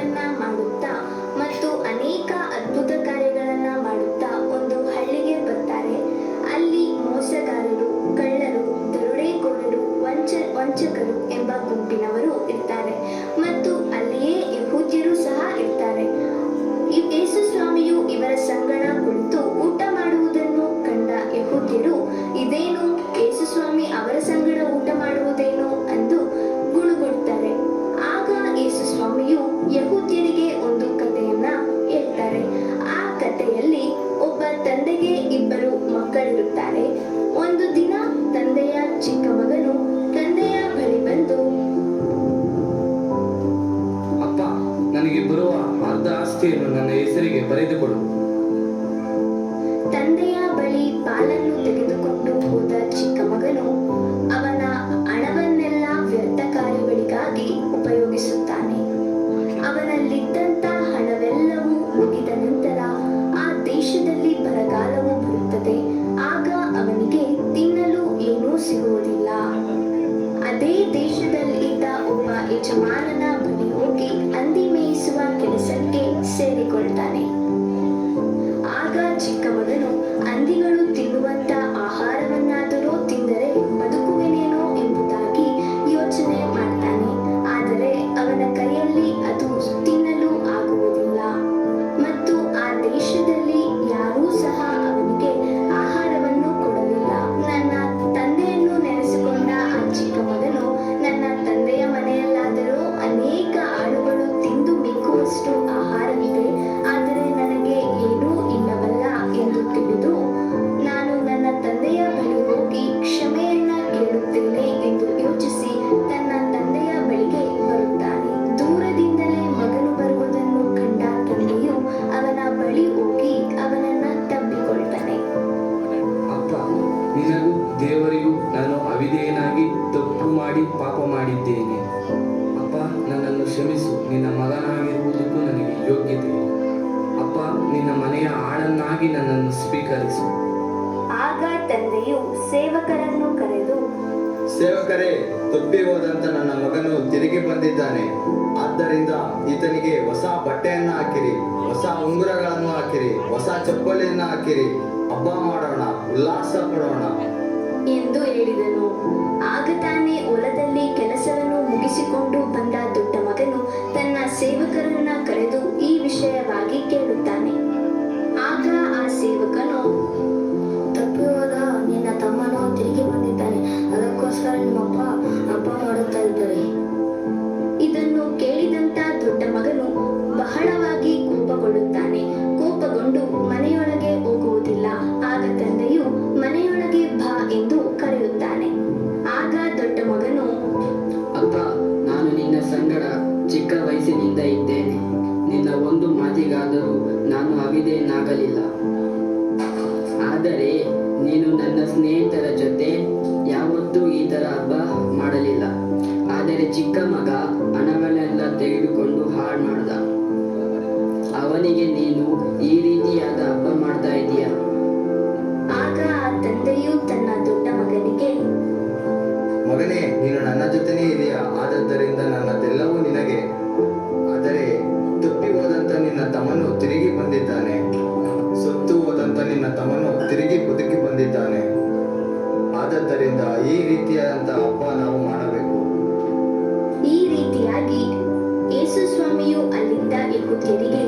ಕಾರ್ಯಗಳನ್ನ ಮಾಡುತ್ತಾ ಮತ್ತು ಅನೇಕ ಅದ್ಭುತ ಕಾರ್ಯಗಳನ್ನ ಮಾಡುತ್ತಾ ಒಂದು ಹಳ್ಳಿಗೆ ಬರ್ತಾರೆ. ಅಲ್ಲಿ ಮೋಸಗಾರರು, ಕಳ್ಳರು, ದರೋಡೆಕೋರರು, ವಂಚಕರು ಎಂಬ ಗುಂಪಿನವರು ಇರ್ತಾರೆ ಮತ್ತು ಅಲ್ಲಿಯೇ ಯಹೂದ್ಯರು ಸಹ ಇರ್ತಾರೆ. ಯೇಸು ಸ್ವಾಮಿಯು ಇವರ ಸಂಗಡ ಕುಳಿತು ಊಟ ಮಾಡುವುದನ್ನು ಕಂಡ ಯಹೂದ್ಯರು, ಇದೇನು, ಯೇಸು ಸ್ವಾಮಿ ಅವರ ಸಂಗಡ ಊಟ ಮಾಡುವುದೇನು ಎಂದು ಗುಣುಗುಡ್ತಾರೆ. ಆಗ ಯೇಸು ಸ್ವಾಮಿಯು ಯಹೂದ್ಯರಿಗೆ ಒಂದು ಕಥೆಯನ್ನ ಹೇಳ್ತಾರೆ. ಆ ಕಥೆಯಲ್ಲಿ ಒಬ್ಬ ತಂದೆಗೆ ಇಬ್ಬರು ಮಕ್ಕಳಿರುತ್ತಾರೆ. ಒಂದು ದಿನ ತಂದೆಯ ಚಿಕ್ಕ ಮಗನು ತಂದೆಯ ಬಳಿ ಬಂದು, ಅಪ್ಪ, ನನಗೆ ಬರುವ ಅರ್ಧ ಆಸ್ತಿಯನ್ನು ನನ್ನ ಹೆಸರಿಗೆ ಬರೆದುಕೊಡು. ತಂದೆಯ ಬಳಿ ಪಾಲನ್ನು ತೆಗೆದುಕೊಂಡು ಹೋದ ಚಿಕ್ಕ ಮಗನು ಅವನ ಹಣವನ್ನೆಲ್ಲ ವ್ಯರ್ಥ ಕಾರ್ಯಗಳಿಗಾಗಿ ಉಪಯೋಗಿಸುತ್ತಾನೆ. ಅವನಲ್ಲಿದ್ದಂತ ಹಣವೆಲ್ಲವೂ ಮುಗಿದ ನಂತರ ಆ ದೇಶದಲ್ಲಿ ಬರಗಾಲವು ಬರುತ್ತದೆ. ಆಗ ಅವನಿಗೆ ತಿನ್ನಲು ಏನೂ ಸಿಗುವುದಿಲ್ಲ. ಅದೇ ದೇಶದಲ್ಲಿದ್ದ ಒಬ್ಬ ಯಜಮಾನನ ಬಳಿ ಹೋಗಿ ಹಂದಿ ಮೇಯಿಸುವ ಕೆಲಸಕ್ಕೆ ಸೇರಿಕೊಳ್ತಾನೆ. ಆಗ ಚಿಕ್ಕ ಮಗನು ಹಂದಿಗಳು ತಿನ್ನುವಂತ ಆಹಾರವನ್ನಾದರೂ ತಿಂದರೆ ಬದುಕುವೆನೇನೋ ಎಂಬುದಾಗಿ ಯೋಚನೆ ಮಾಡ್ತಾನೆ. ಆದರೆ ಅವನ ಕೈಯಲ್ಲಿ ಅದು ತಿನ್ನಲು ಆಗುವುದಿಲ್ಲ ಮತ್ತು ಆ ದೇಶದಲ್ಲಿ ಯಾರೂ ಸಹ ಅವನಿಗೆ ಆಹಾರವನ್ನು ಕೊಡಲಿಲ್ಲ. ನನ್ನ ತಂದೆಯನ್ನು ನೆನೆಸಿಕೊಂಡ ಆ ಚಿಕ್ಕ ಮಗನು, ನನ್ನ ತಂದೆಯ ಮನೆಯಲ್ಲಾದರೂ ಅನೇಕ ಆಡುಗಳು ತಿಂದು ಮಿಕ್ಕುವಷ್ಟು ಆಹಾರವಿದೆ, ಆದರೆ ನನಗೆ ಏನೂ ಇಲ್ಲವಲ್ಲ ಎಂದು ತಿಳಿದು, ನಾನು ನನ್ನ ತಂದೆಯ ಬಳಿ ಹೋಗಿ ಕ್ಷಮೆಯನ್ನ ಕೇಳುತ್ತೇನೆ ಎಂದು ಯೋಚಿಸಿ ತನ್ನ ತಂದೆಯ ಬಳಿಗೆ ಬರುತ್ತಾನೆ. ದೂರದಿಂದಲೇ ಮಗನು ಬರುವುದನ್ನು ಕಂಡ ತಂದೆಯು ಅವನ ಬಳಿ ಹೋಗಿ ಅವನನ್ನ ತಬ್ಬಿಕೊಳ್ತಾನೆ. ಅಪ್ಪ, ನಿನಗೂ ದೇವರಿಗೂ ನಾನು ಅವಿಧೇಯನಾಗಿ ತಪ್ಪು ಮಾಡಿ ಪಾಪ ಮಾಡಿದ್ದೇನೆ. ಅಪ್ಪ, ನನ್ನನ್ನು ಕ್ಷಮಿಸು. ನಿನ್ನ ಮಗನಾಗಿರುವುದಕ್ಕೂ ನನಗೆ ಯೋಗ್ಯತೆ ಇಲ್ಲ. ಅಪ್ಪ, ನಿನ್ನ ಮನೆಯ ಆಳನ್ನಾಗಿ ನನ್ನನ್ನು ಸ್ವೀಕರಿಸು. ಆಗ ತಂದೆಯು ಸೇವಕರನ್ನು ಕರೆದು, ಸೇವಕರೇ, ತಪ್ಪಿ ಹೋದಂತ ನನ್ನ ಮಗನು ತಿರುಗಿ ಬಂದಿದ್ದಾನೆ. ಆದ್ದರಿಂದ ಈತನಿಗೆ ಹೊಸ ಬಟ್ಟೆಯನ್ನು ಹಾಕಿರಿ, ಹೊಸ ಉಂಗುರಗಳನ್ನು ಹಾಕಿರಿ, ಹೊಸ ಚಪ್ಪಲಿಯನ್ನು ಹಾಕಿರಿ. ಹಬ್ಬ ಮಾಡೋಣ, ಉಲ್ಲಾಸ ಪಡೋಣ ಎಂದು ಹೇಳಿದನು. ಆಗ ತಾನೇ ಹೊಲದಲ್ಲಿ ಕೆಲಸವನ್ನು ಮುಗಿಸಿಕೊಂಡು ಬಂದ ದೊಡ್ಡ ಮಗನು ತನ್ನ ಸೇವಕರನ್ನ ಕರೆದು ಈ ವಿಷಯವಾಗಿ ಕೇಳುತ್ತಾನೆ. ಆಗ ಆ ಸೇವಕನು, ತಪ್ಪಿ ಹೋದ ನಿನ್ನ ತಮ್ಮನು ತಿರುಗಿ ಬಂದಿದ್ದಾನೆ, ಅದಕ್ಕೋಸ್ಕರ ನಿಮ್ಮಪ್ಪ ಹಬ್ಬ ಮಾಡುತ್ತಾ ಇದ್ದಾರೆ. ಇದನ್ನು ಕೇಳಿದಂತ ದೊಡ್ಡ ಮಗನು ಬಹಳವಾಗಿ ಕೋಪಗೊಳ್ಳುತ್ತಾನೆ. ಕೋಪಗೊಂಡು ಮನೆಯೊಳಗೆ ಹೋಗುವುದಿಲ್ಲ. ಆಗ ತಂದೆಯು ಮನೆಯೊಳಗೆ ಬಾ ಎಂದು ಕರೆಯುತ್ತಾನೆ. ಆಗ ದೊಡ್ಡ ಮಗನು, ಅಪ್ಪ, ನಾನು ನಿನ್ನ ಸಂಗಡ ಚಿಕ್ಕ ವಯಸ್ಸಿನಿಂದ ಇದ್ದೇನೆ. ನಿನ್ನ ಒಂದು ಮಾತಿಗಾದರೂ ನಾನು ಅವಿಧೇಯನಾಗಲಿಲ್ಲ. ಆದರೆ ನೀನು ನನ್ನ ಸ್ನೇಹಿತರ ಜೊತೆ ಯಾವತ್ತೂ ಈ ಥರ ಹಬ್ಬ ಮಾಡಲಿಲ್ಲ. ಆದರೆ ಚಿಕ್ಕ ಮಗ ಹಣವನ್ನೆಲ್ಲ ತೆಗೆದುಕೊಂಡು ಹಾಳು ಮಾಡ್ದ. ಅವನಿಗೆ ನೀನು ಈ ರೀತಿಯಾದ ಹಬ್ಬ ಮಾಡ್ತಾ ಇದೀಯ. ಆಗ ಆ ತಂದೆಯು ತನ್ನ ದೊಡ್ಡ ಮಗನಿಗೆ, ಮಗನೇ, ನೀನು ನನ್ನ ಜೊತೆನೇ ಇದೆಯಾ, ಆದದ್ದರಿಂದ ನನ್ನದೆಲ್ಲವೂ ನಿನಗೆ. ಆದರೆ ತಪ್ಪಿ ಹೋದಂತ ನಿನ್ನ ತಮ್ಮನು ತಿರುಗಿ ಬಂದಿದ್ದಾನೆ, ಸತ್ತು ಹೋದಂತ ನಿನ್ನ ತಮ್ಮನು ತಿರುಗಿ ಬದುಕಿ ಬಂದಿದ್ದಾನೆ. ಆದದ್ದರಿಂದ ಈ ರೀತಿಯಾದಂತ ಹಬ್ಬ ನಾವು ಮಾಡಬೇಕು. ಈ ರೀತಿಯಾಗಿ ಯೇಸು ಸ್ವಾಮಿಯು ಅಲ್ಲಿದ್ದ ಯಹೂದ್ಯರಿಗೆ